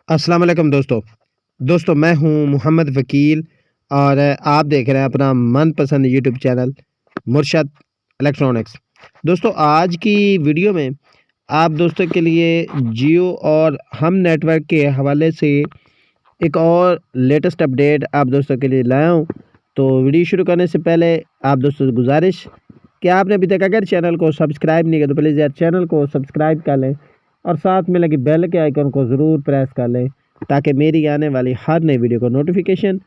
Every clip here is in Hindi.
अस्सलाम वालेकुम दोस्तों मैं हूं मोहम्मद वकील और आप देख रहे हैं अपना मनपसंद यूट्यूब चैनल मुर्शद इलेक्ट्रॉनिक्स। दोस्तों आज की वीडियो में आप दोस्तों के लिए जियो और हम नेटवर्क के हवाले से एक और लेटेस्ट अपडेट आप दोस्तों के लिए लाया हूं। तो वीडियो शुरू करने से पहले आप दोस्तों से गुजारिश कि आपने अभी तक अगर चैनल को सब्सक्राइब नहीं किया तो प्लीज़ यार चैनल को सब्सक्राइब कर लें और साथ में लगी बेल के आइकन को ज़रूर प्रेस कर लें ताकि मेरी आने वाली हर नई वीडियो को नोटिफिकेशन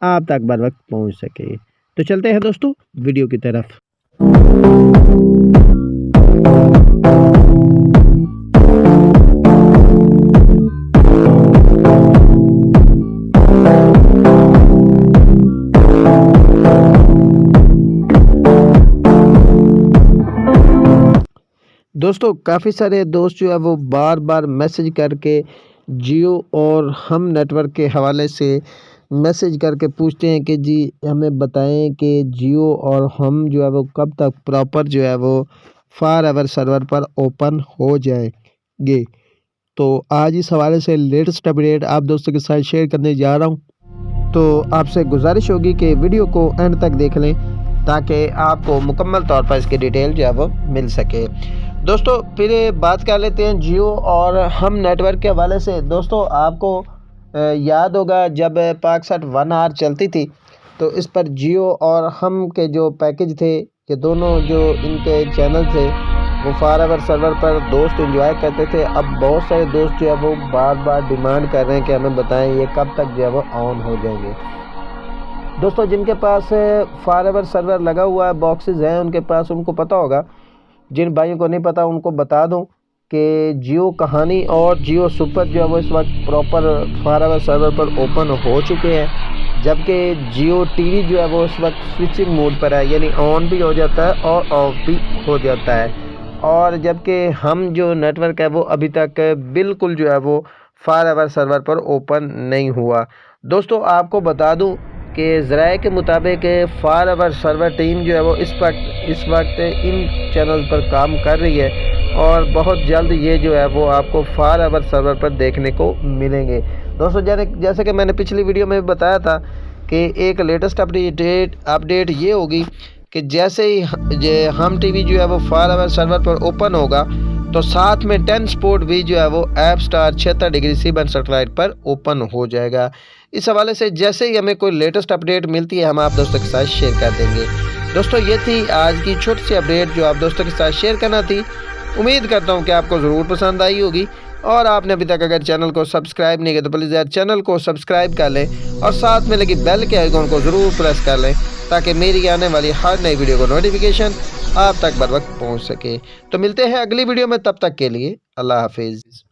आप तक बर वक्त पहुँच सके। तो चलते हैं दोस्तों वीडियो की तरफ। दोस्तों काफ़ी सारे दोस्त जो है वो बार बार मैसेज करके जियो और हम नेटवर्क के हवाले से मैसेज करके पूछते हैं कि जी हमें बताएं कि जियो और हम जो है वो कब तक प्रॉपर जो है वो फॉरएवर सर्वर पर ओपन हो जाएंगे। तो आज इस हवाले से लेटेस्ट अपडेट आप दोस्तों के साथ शेयर करने जा रहा हूं। तो आपसे गुजारिश होगी कि वीडियो को एंड तक देख लें ताकि आपको मुकम्मल तौर पर इसकी डिटेल जो है वो मिल सके। दोस्तों फिर बात कर लेते हैं जियो और हम नेटवर्क के हवाले से। दोस्तों आपको याद होगा जब पाकसट 1 आवर चलती थी तो इस पर जियो और हम के जो पैकेज थे कि दोनों जो इनके चैनल थे वो फॉरएवर सर्वर पर दोस्त एंजॉय करते थे। अब बहुत सारे दोस्त जो है वो बार बार डिमांड कर रहे हैं कि हमें बताएं ये कब तक जो है वो ऑन हो जाएंगे। दोस्तों जिनके पास फॉरएवर सर्वर लगा हुआ है बॉक्सेस हैं उनके पास उनको पता होगा। जिन भाइयों को नहीं पता उनको बता दूं कि जियो कहानी और जियो सुपर जो है वो इस वक्त प्रॉपर फॉरएवर सर्वर पर ओपन हो चुके हैं, जबकि जियो टीवी जो है वो इस वक्त स्विचिंग मोड पर है, यानी ऑन भी हो जाता है और ऑफ भी हो जाता है। और जबकि हम जो नेटवर्क है वो अभी तक बिल्कुल जो है वो फॉरएवर सर्वर पर ओपन नहीं हुआ। दोस्तों आपको बता दूं कि ज़राए के मुताबिक फॉरएवर सर्वर टीम जो है वो इस वक्त इन चैनल पर काम कर रही है और बहुत जल्द ये जो है वो आपको फॉरएवर सर्वर पर देखने को मिलेंगे। दोस्तों जैसे कि मैंने पिछली वीडियो में बताया था कि एक लेटेस्ट अपडेट ये होगी कि जैसे ही हम टीवी जो है वो फॉरएवर सर्वर पर ओपन होगा तो साथ में 10 स्पोर्ट भी जो है वो app star 76 degree C-band satellite पर ओपन हो जाएगा। इस हवाले से जैसे ही हमें कोई लेटेस्ट अपडेट मिलती है हम आप दोस्तों के साथ शेयर कर देंगे। दोस्तों ये थी आज की छोटी सी अपडेट जो आप दोस्तों के साथ शेयर करना थी। उम्मीद करता हूँ कि आपको ज़रूर पसंद आई होगी और आपने अभी तक अगर चैनल को सब्सक्राइब नहीं किया तो प्लीज़ यार चैनल को सब्सक्राइब कर लें और साथ में लगी बेल के आइकन को ज़रूर प्रेस कर लें ताकि मेरी आने वाली हर नई वीडियो को नोटिफिकेशन आप तक बर वक्त पहुँच सके। तो मिलते हैं अगली वीडियो में, तब तक के लिए अल्लाह हाफिज़।